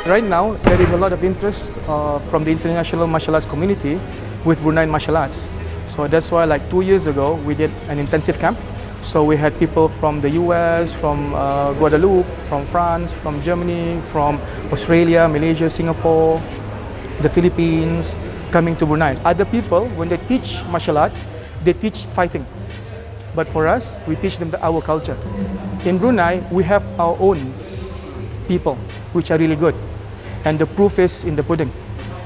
Right now, there is a lot of interest from the international martial arts community with Bruneian martial arts. So that's why like 2 years ago, we did an intensive camp. So we had people from the US, from Guadeloupe, from France, from Germany, from Australia, Malaysia, Singapore, the Philippines, coming to Brunei. Other people, when they teach martial arts, they teach fighting. But for us, we teach them our culture. In Brunei, we have our own people, which are really good. And the proof is in the pudding.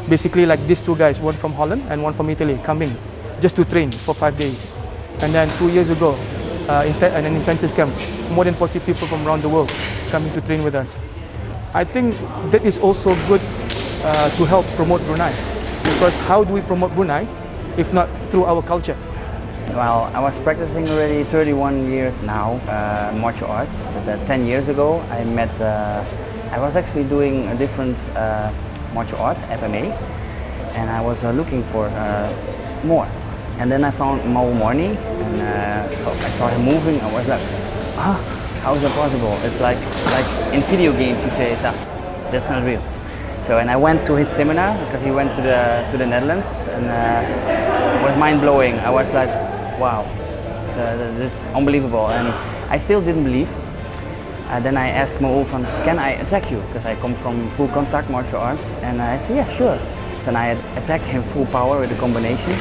Basically like these two guys, one from Holland and one from Italy, coming just to train for 5 days. And then 2 years ago, in an intensive camp, more than 40 people from around the world coming to train with us. I think that is also good to help promote Brunei. Because how do we promote Brunei if not through our culture? Well, I was practicing already 31 years now, martial arts. But 10 years ago, I was actually doing a different martial art, FMA, and I was looking for more. And then I found Maul Mornie, and so I saw him moving. I was like, how is that possible? It's like in video games you say, that's not real. So, and I went to his seminar because he went to the Netherlands, and it was mind blowing. I was like, wow, this is unbelievable, and I still didn't believe. Then I asked Maul, can I attack you? Because I come from full contact martial arts, and I said, yeah, sure. So I attacked him full power with the combination,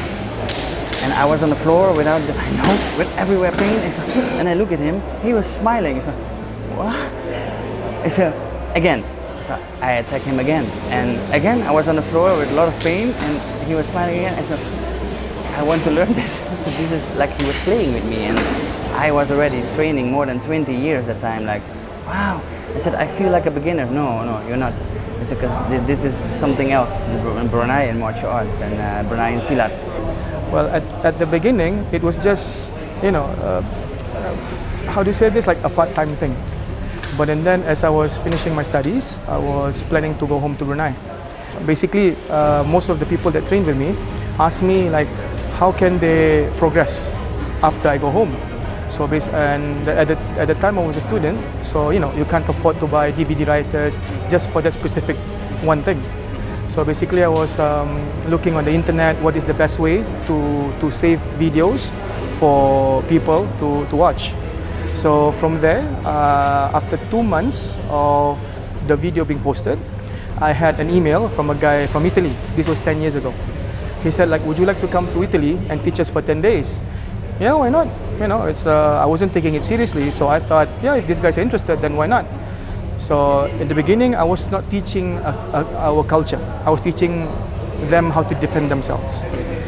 and I was on the floor without, with everywhere pain, and I look at him, he was smiling. So, what? So again, so I attacked him again, and again I was on the floor with a lot of pain, and he was smiling again. And so I want to learn this. So this is like he was playing with me, and I was already training more than 20 years at that time. Like, wow. I said, I feel like a beginner. No, you're not. I said, because this is something else, Bruneian martial arts and Bruneian Silat. Well, at the beginning, it was just, how do you say this, like a part-time thing. But then as I was finishing my studies, I was planning to go home to Brunei. Basically, most of the people that trained with me asked me, like, how can they progress after I go home? So and at the time I was a student, so you can't afford to buy DVD writers just for that specific one thing. So basically I was looking on the internet what is the best way to save videos for people to watch. So from there, after 2 months of the video being posted, I had an email from a guy from Italy. This was 10 years ago. He said, like, would you like to come to Italy and teach us for 10 days? Yeah, why not? I wasn't taking it seriously, so I thought, yeah, if these guys are interested, then why not? So in the beginning, I was not teaching our culture. I was teaching them how to defend themselves.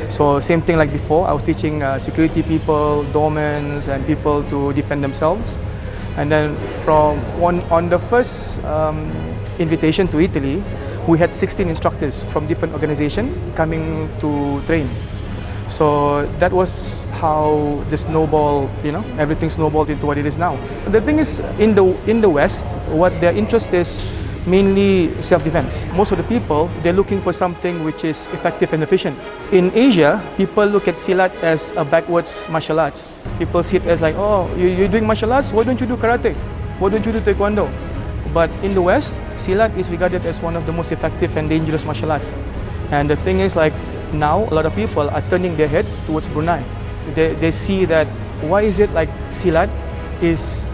So same thing like before, I was teaching security people, doormen, and people to defend themselves. And then on the first invitation to Italy, we had 16 instructors from different organizations coming to train. So that was how the snowball, everything snowballed into what it is now. The thing is, in the West, what their interest is mainly self-defense. Most of the people, they're looking for something which is effective and efficient. In Asia, people look at Silat as a backwards martial arts. People see it as like, oh, you're doing martial arts? Why don't you do karate? Why don't you do taekwondo? But in the West, Silat is regarded as one of the most effective and dangerous martial arts. And the thing is, like, now a lot of people are turning their heads towards Brunei. They see that, why is it like Silat is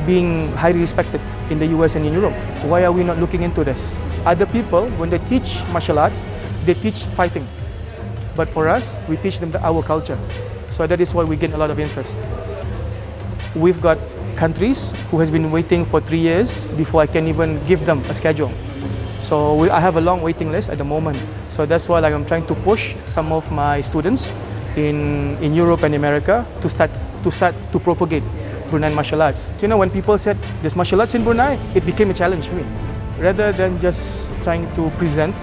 being highly respected in the US and in Europe? Why are we not looking into this? Other people, when they teach martial arts, they teach fighting. But for us, we teach them our culture. So that is why we get a lot of interest. We've got countries who has been waiting for 3 years before I can even give them a schedule. So I have a long waiting list at the moment. So that's why I'm trying to push some of my students in Europe and America to start to propagate Bruneian martial arts. So, when people said there's martial arts in Brunei, it became a challenge for me. Rather than just trying to present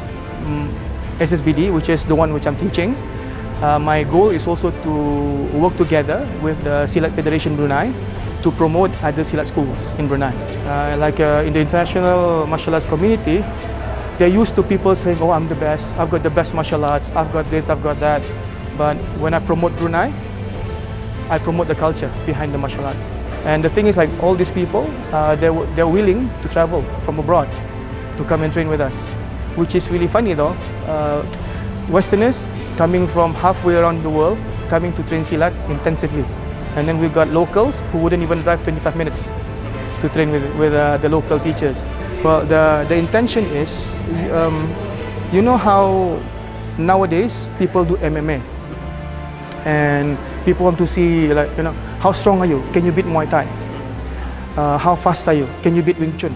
SSBD, which is the one which I'm teaching, my goal is also to work together with the Silat Federation Brunei to promote other Silat schools in Brunei. In the international martial arts community, they're used to people saying, oh, I'm the best, I've got the best martial arts, I've got this, I've got that. But when I promote Brunei, I promote the culture behind the martial arts. And the thing is, like, all these people, they're willing to travel from abroad to come and train with us, which is really funny though. Westerners coming from halfway around the world, coming to train Silat intensively. And then we've got locals who wouldn't even drive 25 minutes to train with the local teachers. Well, the intention is, you know how nowadays people do MMA, and people want to see, like, you know, how strong are you? Can you beat Muay Thai? How fast are you? Can you beat Wing Chun?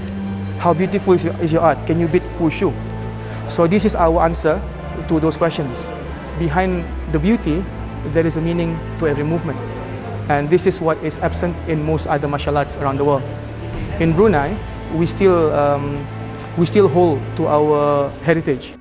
How beautiful is your art? Can you beat Wushu? So this is our answer to those questions. Behind the beauty, there is a meaning to every movement. And this is what is absent in most other martial arts around the world. In Brunei, we still hold to our heritage.